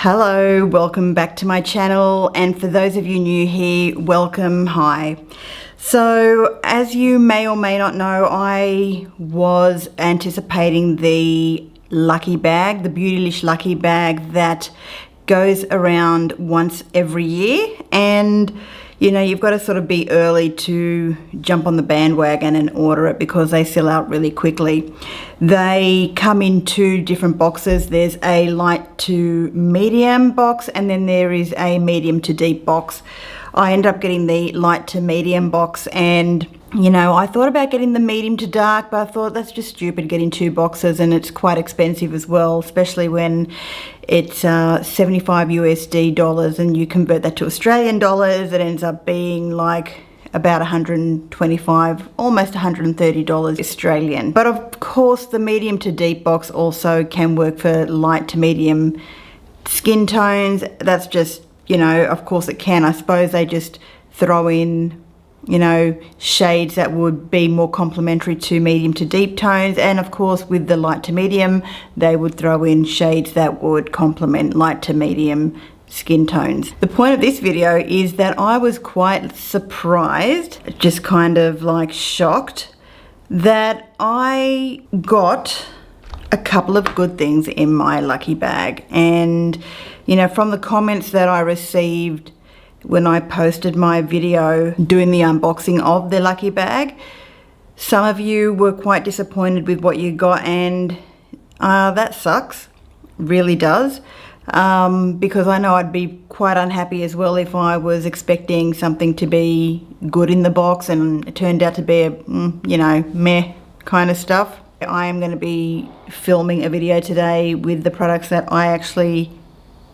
Hello, welcome back to my channel, and for those of you new here, welcome, hi. So as you may or may not know, I was anticipating the lucky bag, the Beautylish lucky bag that goes around once every year, and you know, you've got to sort of be early to jump on the bandwagon and order it because they sell out really quickly. They come in two different boxes. There's a light to medium box, and then there is a medium to deep box. I ended up getting the light to medium box, and you know, I thought about getting the medium to dark, but I thought that's just stupid getting two boxes, and it's quite expensive as well, especially when it's 75 USD dollars and you convert that to Australian dollars, it ends up being like about 125, almost $130 Australian. But of course the medium to deep box also can work for light to medium skin tones. That's just, you know, of course it can. I suppose they just throw in, you know, shades that would be more complementary to medium to deep tones, and of course with the light to medium they would throw in shades that would complement light to medium skin tones. The point of this video is that I was quite surprised, just kind of like shocked, that I got a couple of good things in my lucky bag. And you know, from the comments that I received when I posted my video doing the unboxing of the lucky bag, some of you were quite disappointed with what you got, and that sucks, really does, because I know I'd be quite unhappy as well if I was expecting something to be good in the box and it turned out to be a, you know, meh kind of stuff. I am going to be filming a video today with the products that I actually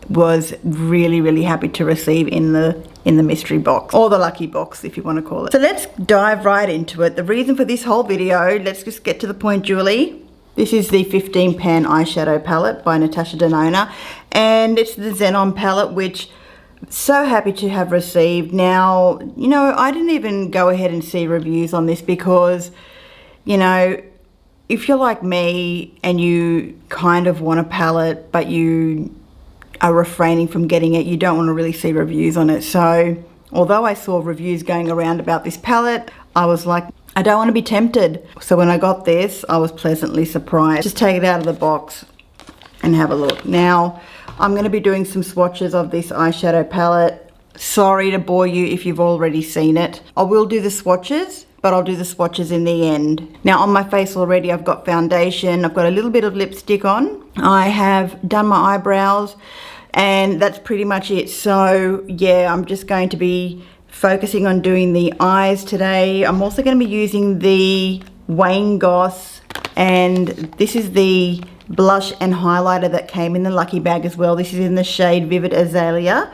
was really happy to receive in the mystery box, or the lucky box if you want to call it. So let's dive right into it. The reason for this whole video, let's just get to the point, Julie. This is the 15 pan eyeshadow palette by Natasha Denona, and it's the Xenon palette, which I'm so happy to have received. Now, you know, I didn't even go ahead and see reviews on this because, you know, if you're like me and you kind of want a palette but you are refraining from getting it, you don't want to really see reviews on it. So although I saw reviews going around about this palette, I was like, I don't want to be tempted. So when I got this, I was pleasantly surprised. Just take it out of the box and have a look. Now I'm going to be doing some swatches of this eyeshadow palette. Sorry to bore you if you've already seen it. I will do the swatches, but I'll do the swatches in the end. Now on my face already I've got foundation, I've got a little bit of lipstick on, I have done my eyebrows, and that's pretty much it. So yeah, I'm just going to be focusing on doing the eyes today. I'm also going to be using the Wayne Goss, and this is the blush and highlighter that came in the lucky bag as well. This is in the shade Vivid Azalea.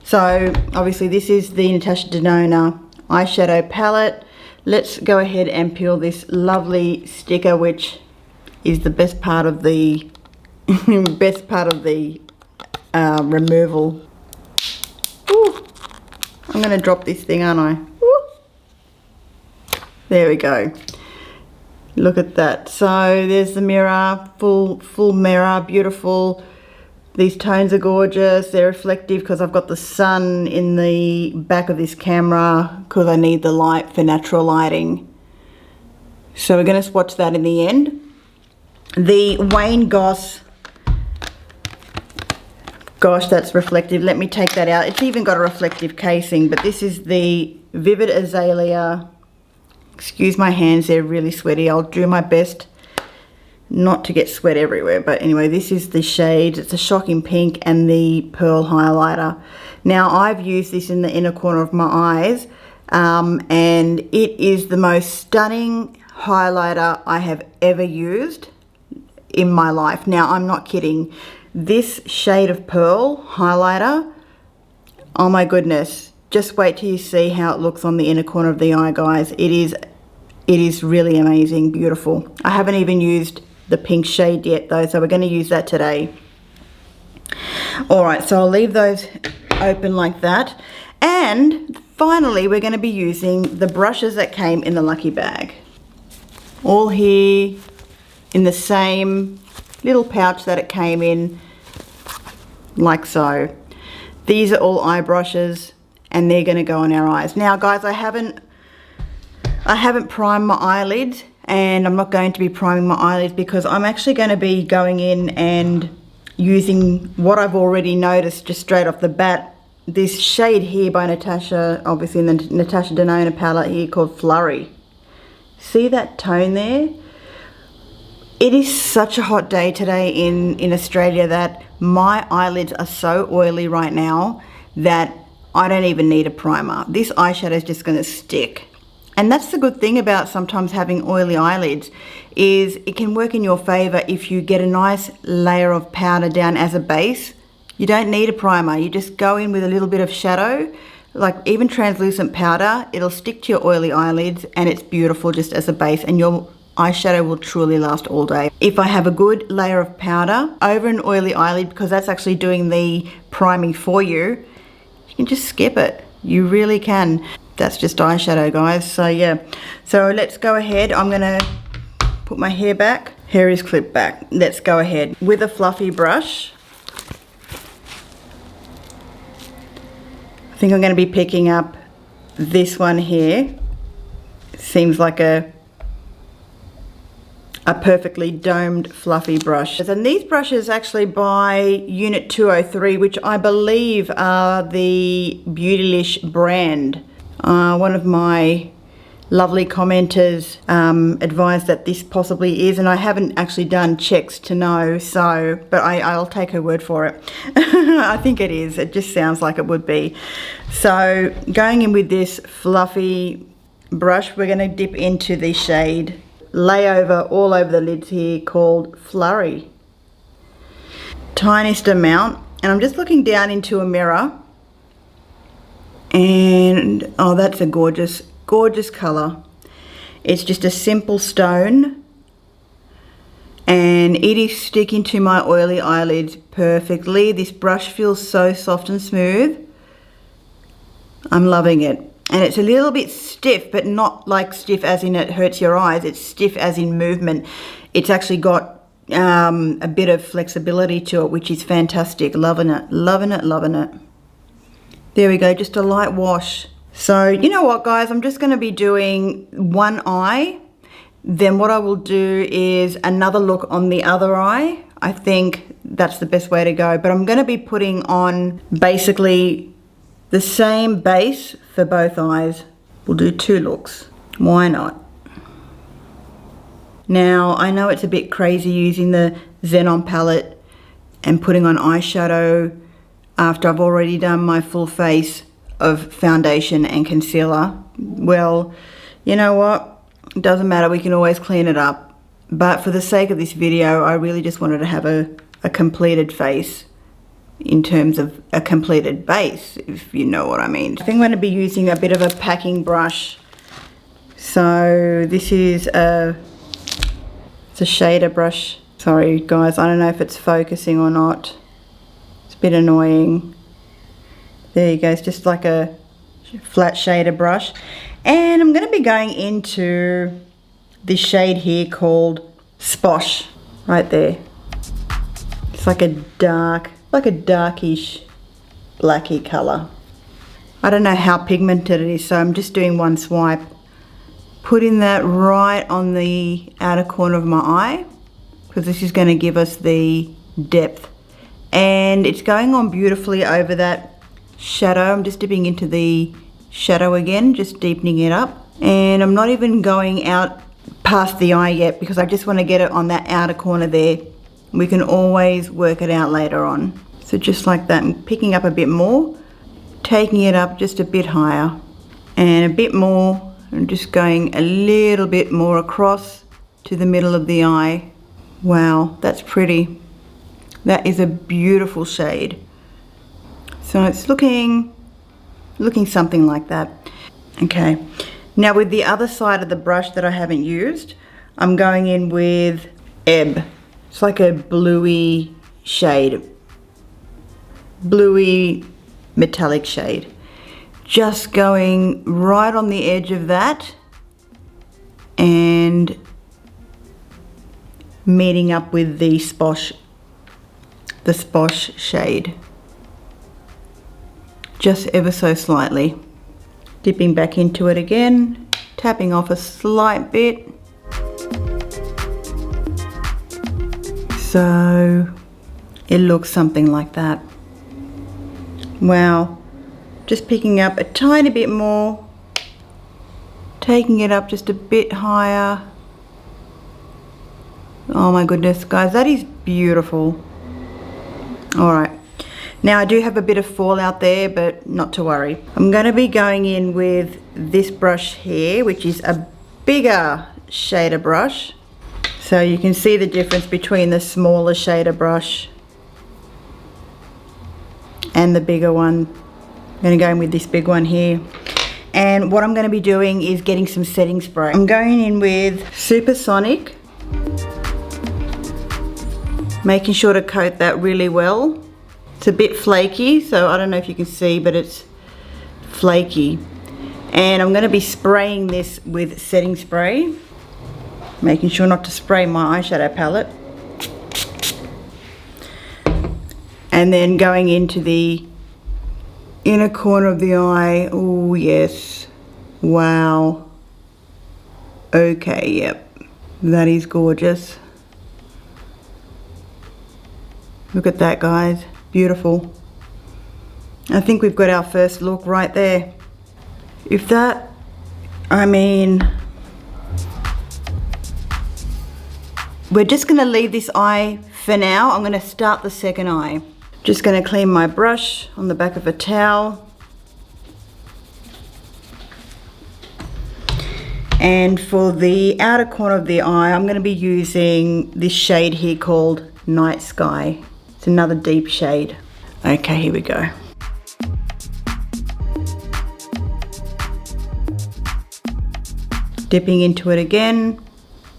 So obviously this is the Natasha Denona eyeshadow palette. Let's go ahead and peel this lovely sticker, which is the best part of the removal. Ooh, I'm going to drop this thing, aren't I? Ooh. There we go. Look at that. So there's the mirror, full mirror, beautiful. These tones are gorgeous. They're reflective because I've got the sun in the back of this camera because I need the light for natural lighting. So we're going to swatch that in the end. The Wayne Goss, gosh, that's reflective. Let me take that out. It's even got a reflective casing, but this is the Vivid Azalea. Excuse my hands, they're really sweaty. I'll do my best not to get sweat everywhere, but anyway, this is the shade. It's a shocking pink and the pearl highlighter. Now I've used this in the inner corner of my eyes, and it is the most stunning highlighter I have ever used in my life. Now I'm not kidding. This shade of pearl highlighter, oh my goodness, just wait till you see how it looks on the inner corner of the eye, guys. It is really amazing, beautiful. I haven't even used the pink shade yet though, so we're going to use that today. Alright, so I'll leave those open like that, and finally we're going to be using the brushes that came in the lucky bag, all here in the same little pouch that it came in. like so. These are all eye brushes and they're going to go on our eyes. Now guys, I haven't primed my eyelids, and I'm not going to be priming my eyelids because I'm actually going to be going in and using what I've already noticed just straight off the bat. This shade here by Natasha, obviously in the Natasha Denona palette here, called Flurry. See that tone there? It is such a hot day today in Australia that my eyelids are so oily right now that I don't even need a primer. This eyeshadow is just going to stick. And that's the good thing about sometimes having oily eyelids, is it can work in your favor if you get a nice layer of powder down as a base. You don't need a primer. You just go in with a little bit of shadow, like even translucent powder. It'll stick to your oily eyelids and it's beautiful just as a base, and your eyeshadow will truly last all day. If I have a good layer of powder over an oily eyelid, because that's actually doing the priming for you, you can just skip it. You really can. That's just eyeshadow, guys. So yeah, so let's go ahead. I'm gonna put my hair back. Hair is clipped back. Let's go ahead with a fluffy brush. I think I'm going to be picking up this one here. It seems like a perfectly domed fluffy brush. And these brushes actually by Unit 203, which I believe are the Beautylish brand. One of my lovely commenters advised that this possibly is, and I haven't actually done checks to know, so, but I'll take her word for it. I think it is. It just sounds like it would be. So going in with this fluffy brush, we're going to dip into the shade Layover all over the lids here, called Flurry. Tiniest amount, and I'm just looking down into a mirror, and oh, that's a gorgeous color. It's just a simple stone, and it is sticking to my oily eyelids perfectly. This brush feels so soft and smooth. I'm loving it. And it's a little bit stiff, but not like stiff as in it hurts your eyes. It's stiff as in movement. It's actually got a bit of flexibility to it, which is fantastic. Loving it, loving it, loving it. There we go, just a light wash. So you know what, guys, I'm just going to be doing one eye. Then what I will do is another look on the other eye. I think that's the best way to go. But I'm going to be putting on basically the same base for both eyes. We'll do two looks. Why not? Now, I know it's a bit crazy using the Xenon palette and putting on eyeshadow after I've already done my full face of foundation and concealer. Well, you know what? It doesn't matter. We can always clean it up. But for the sake of this video, I really just wanted to have a completed face, in terms of a completed base, if you know what I mean. I think I'm going to be using a bit of a packing brush. So this is it's a shader brush. Sorry guys, I don't know if it's focusing or not. It's a bit annoying. There you go, it's just like a flat shader brush. And I'm going to be going into this shade here called Sposh, right there. It's like a darkish blacky color. I don't know how pigmented it is, so I'm just doing one swipe. Putting that right on the outer corner of my eye, because this is going to give us the depth. And it's going on beautifully over that shadow. I'm just dipping into the shadow again, just deepening it up. And I'm not even going out past the eye yet, because I just want to get it on that outer corner there. We can always work it out later on. So just like that, I'm picking up a bit more, taking it up just a bit higher, and a bit more, and just going a little bit more across to the middle of the eye. Wow, that's pretty. That is a beautiful shade. So it's looking something like that. Okay, now with the other side of the brush that I haven't used, I'm going in with Ebb. It's like a bluey shade, bluey metallic shade. Just going right on the edge of that and meeting up with the Sposh shade. just ever so slightly. Dipping back into it again, tapping off a slight bit. So it looks something like that. Wow. Just picking up a tiny bit more, taking it up just a bit higher. Oh my goodness, guys, that is beautiful. All right. Now I do have a bit of fallout there, but not to worry. I'm going to be going in with this brush here, which is a bigger shader brush. So you can see the difference between the smaller shader brush and the bigger one. I'm going to go in with this big one here. And what I'm going to be doing is getting some setting spray. I'm going in with Supersonic, making sure to coat that really well. It's a bit flaky, so I don't know if you can see, but it's flaky. And I'm going to be spraying this with setting spray, making sure not to spray my eyeshadow palette. And then going into the inner corner of the eye. Oh yes, wow. Okay, yep, that is gorgeous. Look at that, guys, beautiful. I think we've got our first look right there. If that, I mean, we're just gonna leave this eye for now. I'm gonna start the second eye. Just gonna clean my brush on the back of a towel. And for the outer corner of the eye, I'm gonna be using this shade here called Night Sky. It's another deep shade. Okay, here we go. Dipping into it again.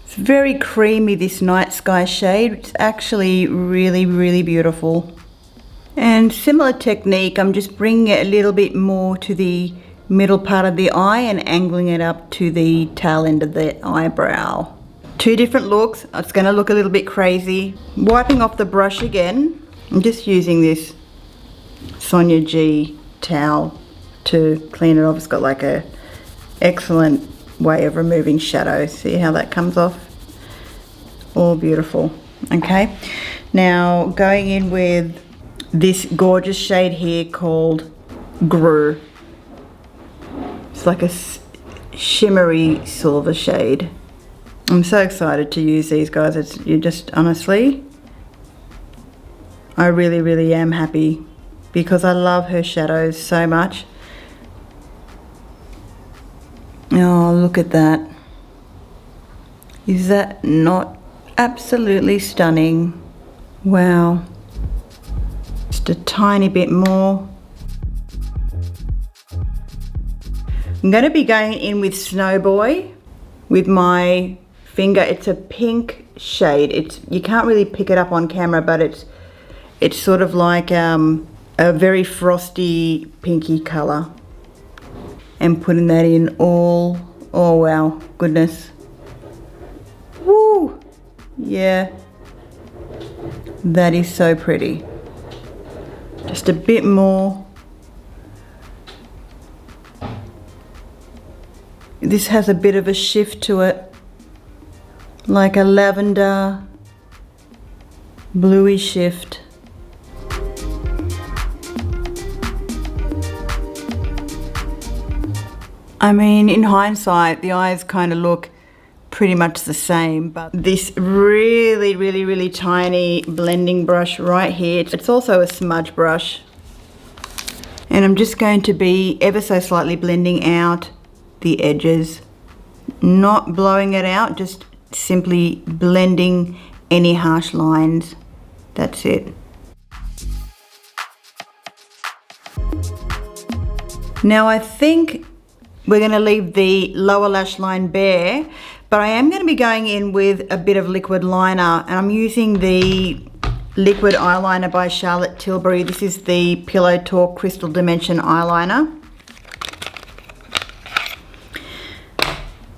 It's very creamy, this Night Sky shade. It's actually really, really beautiful. And similar technique, I'm just bringing it a little bit more to the middle part of the eye and angling it up to the tail end of the eyebrow. Two different looks. It's going to look a little bit crazy. Wiping off the brush again. I'm just using this Sonia G towel to clean it off. It's got like a excellent way of removing shadows. See how that comes off? All beautiful. Okay, now going in with this gorgeous shade here called Gru. It's like a shimmery silver shade. I'm so excited to use these, guys. You just honestly, I really, really am happy because I love her shadows so much. Oh, look at that. Is that not absolutely stunning? Wow. Just a tiny bit more. I'm going to be going in with Snowboy with my finger. It's a pink shade. You can't really pick it up on camera, but it's sort of like a very frosty pinky color. And putting that in all, oh wow, goodness. Woo! Yeah. That is so pretty. Just a bit more. This has a bit of a shift to it, like a lavender, bluey shift. I mean, in hindsight, the eyes kind of look pretty much the same, but this really, really, really tiny blending brush right here, it's also a smudge brush. And I'm just going to be ever so slightly blending out the edges, not blowing it out, just simply blending any harsh lines. That's it. Now I think we're going to leave the lower lash line bare, but I am going to be going in with a bit of liquid liner, and I'm using the liquid eyeliner by Charlotte Tilbury. This is the Pillow Talk Crystal Dimension eyeliner,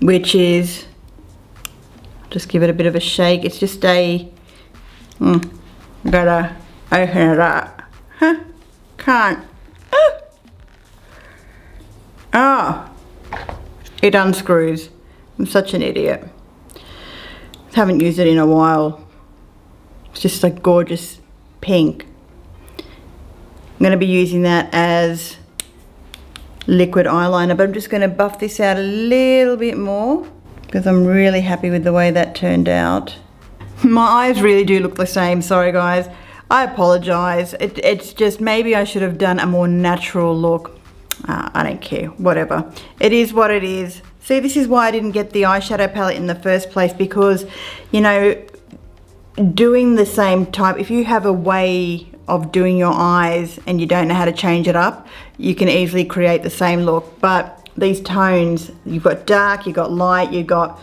which is, just give it a bit of a shake. It's just a, gotta open it up. Huh? Can't. Ah, it unscrews. I'm such an idiot. Haven't used it in a while. It's just like gorgeous pink. I'm going to be using that as liquid eyeliner, but I'm just going to buff this out a little bit more because I'm really happy with the way that turned out. My eyes really do look the same. Sorry guys, I apologize. It's just maybe I should have done a more natural look. I don't care, whatever. It is what it is. See, this is why I didn't get the eyeshadow palette in the first place, because, you know, doing the same type, if you have a way of doing your eyes and you don't know how to change it up, you can easily create the same look. But these tones, you've got dark, you've got light, you've got,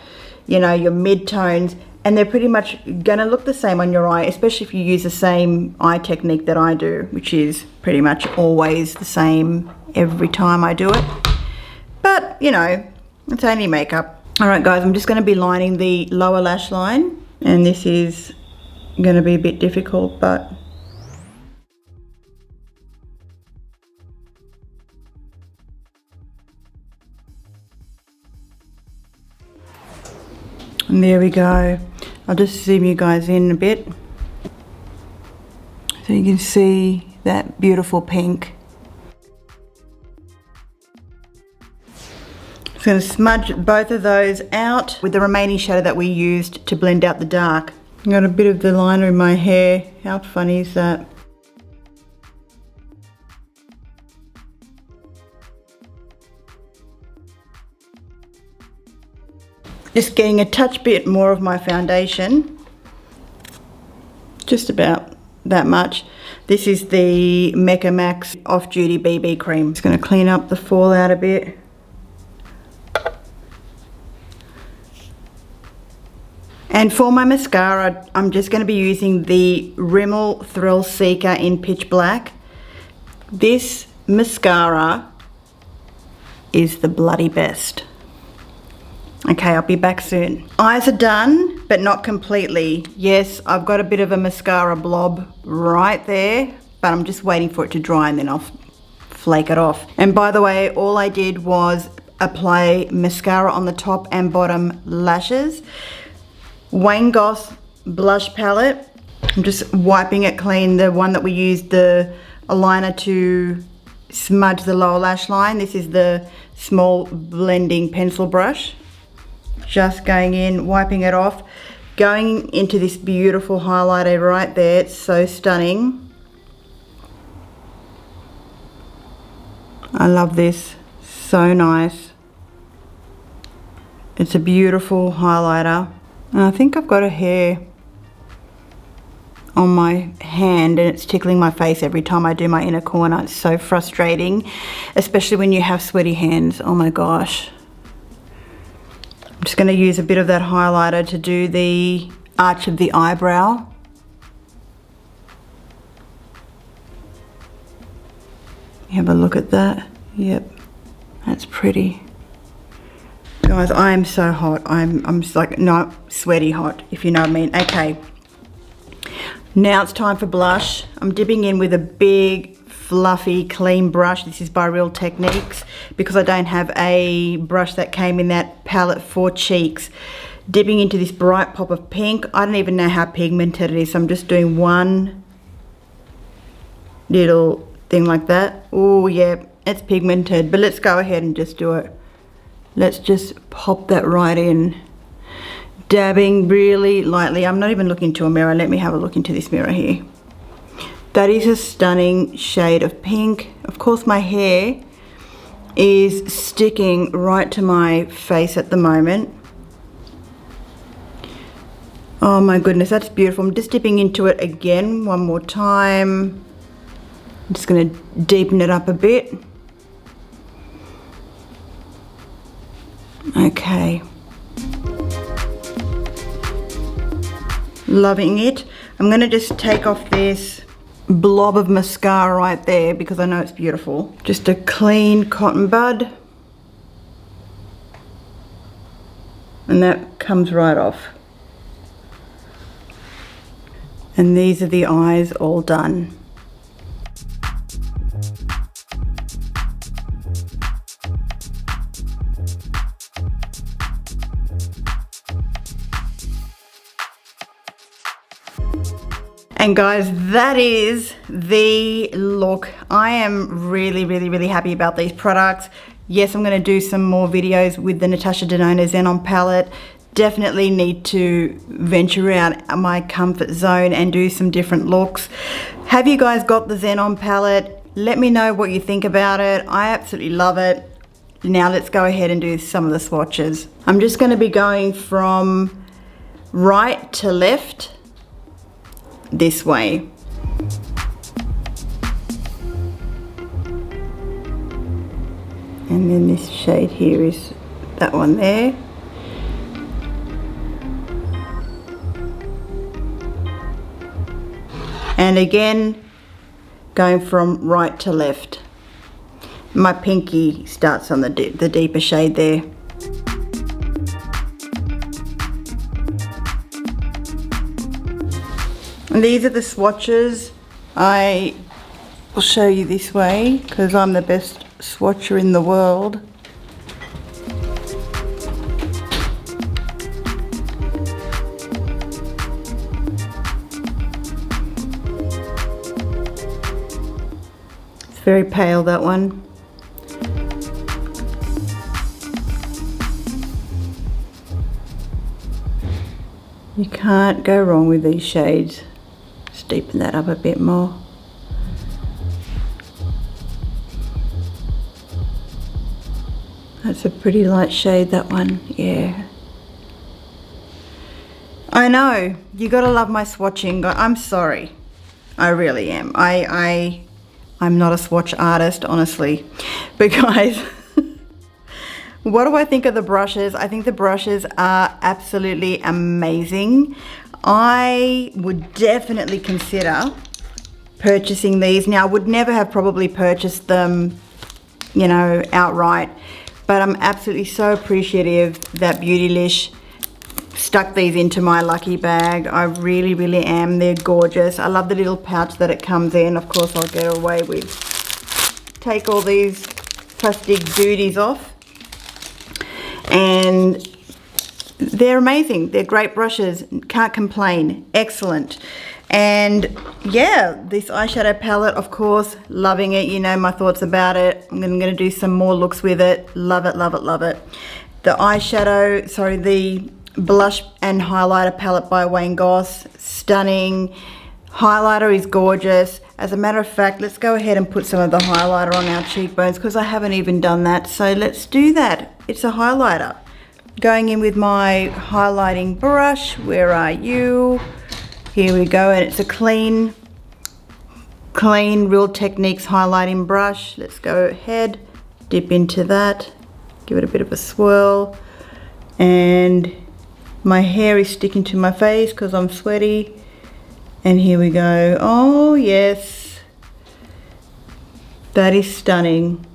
you know, your mid-tones, and they're pretty much gonna look the same on your eye, especially if you use the same eye technique that I do, which is pretty much always the same every time I do it. But, you know, it's only makeup. All right guys, I'm just gonna be lining the lower lash line, and this is gonna be a bit difficult, but and there we go. I'll just zoom you guys in a bit so you can see that beautiful pink. I'm going to smudge both of those out with the remaining shadow that we used to blend out the dark. I've got a bit of the liner in my hair. How funny is that? Just getting a touch bit more of my foundation. Just about that much. This is the Mecca Max Off Duty BB Cream. Just going to clean up the fallout a bit. And for my mascara, I'm just going to be using the Rimmel Thrill Seeker in Pitch Black. This mascara is the bloody best. Okay, I'll be back soon. Eyes are done, but not completely. Yes, I've got a bit of a mascara blob right there, but I'm just waiting for it to dry and then I'll flake it off. And by the way, all I did was apply mascara on the top and bottom lashes. Wayne Goss blush palette. I'm just wiping it clean, the one that we used the aligner to smudge the lower lash line. This is the small blending pencil brush. Just going in, wiping it off, going into this beautiful highlighter right there. It's so stunning. I love this, so nice. It's a beautiful highlighter. And I think I've got a hair on my hand and it's tickling my face every time I do my inner corner. It's so frustrating, especially when you have sweaty hands. Oh my gosh. I'm just going to use a bit of that highlighter to do the arch of the eyebrow. Have a look at that. Yep, that's pretty. Guys, I am so hot. I'm just like, no, sweaty hot, if you know what I mean. Okay, now it's time for blush. I'm dipping in with a big, fluffy, clean brush. This is by Real Techniques, because I don't have a brush that came in that palette for cheeks. Dipping into this bright pop of pink. I don't even know how pigmented it is, so I'm just doing one little thing like that. Oh yeah, it's pigmented, but let's go ahead and just do it. Let's just pop that right in. Dabbing really lightly. I'm not even looking into a mirror. Let me have a look into this mirror here. That is a stunning shade of pink. Of course, my hair is sticking right to my face at the moment. Oh my goodness, that's beautiful. I'm just dipping into it again one more time. I'm just going to deepen it up a bit. Okay. Loving it. I'm going to just take off this blob of mascara right there because I know it's beautiful. Just a clean cotton bud. And that comes right off. And these are the eyes all done. And guys, that is the look. I am really happy about these products. Yes, I'm going to do some more videos with the Natasha Denona Xenon palette. Definitely need to venture out my comfort zone and do some different looks. Have you guys got the Xenon palette? Let me know what you think about it. I absolutely love it. Now let's go ahead and do some of the swatches. I'm just going to be going from right to left this way. And then this shade here is that one there. And again, going from right to left. My pinky starts on the deeper shade there. And these are the swatches. I will show you this way because I'm the best swatcher in the world. It's very pale, that one. You can't go wrong with these shades. Just deepen that up a bit more. That's a pretty light shade, that one, yeah. I know, you gotta love my swatching. I'm sorry, I really am. I'm not a swatch artist, honestly. But guys, what do I think of the brushes? I think the brushes are absolutely amazing. I would definitely consider purchasing these. Now, I would never have probably purchased them, you know, outright, but I'm absolutely so appreciative that Beautylish stuck these into my lucky bag. I really am. They're gorgeous. I love the little pouch that it comes in. Of course, I'll get away with. Take all these plastic duties off. And they're amazing. They're great brushes. Can't complain. Excellent. And yeah, this eyeshadow palette, of course, loving it. You know my thoughts about it. I'm going to do some more looks with it. Love it. The eyeshadow, sorry, the blush and highlighter palette by Wayne Goss. Stunning. Highlighter is gorgeous. As a matter of fact, let's go ahead and put some of the highlighter on our cheekbones because I haven't even done that. So let's do that. It's a highlighter. Going in with my highlighting brush. Where are you? Here we go. And it's a clean Real Techniques highlighting brush. Let's go ahead, dip into that, give it a bit of a swirl. And my hair is sticking to my face because I'm sweaty. And here we go. Oh yes, that is stunning.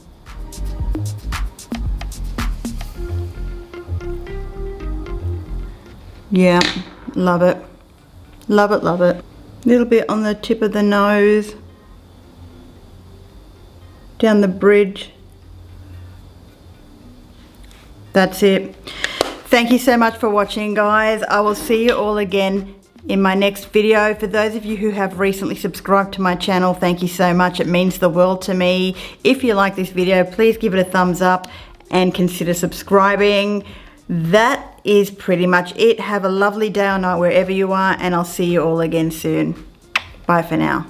Yeah, love it. Love it. A little bit on the tip of the nose, down the bridge. That's it. Thank you so much for watching, guys. I will see you all again in my next video. For those of you who have recently subscribed to my channel, thank you so much. It means the world to me. If you like this video, please give it a thumbs up and consider subscribing. That is pretty much it. Have a lovely day or night wherever you are, and I'll see you all again soon. Bye for now.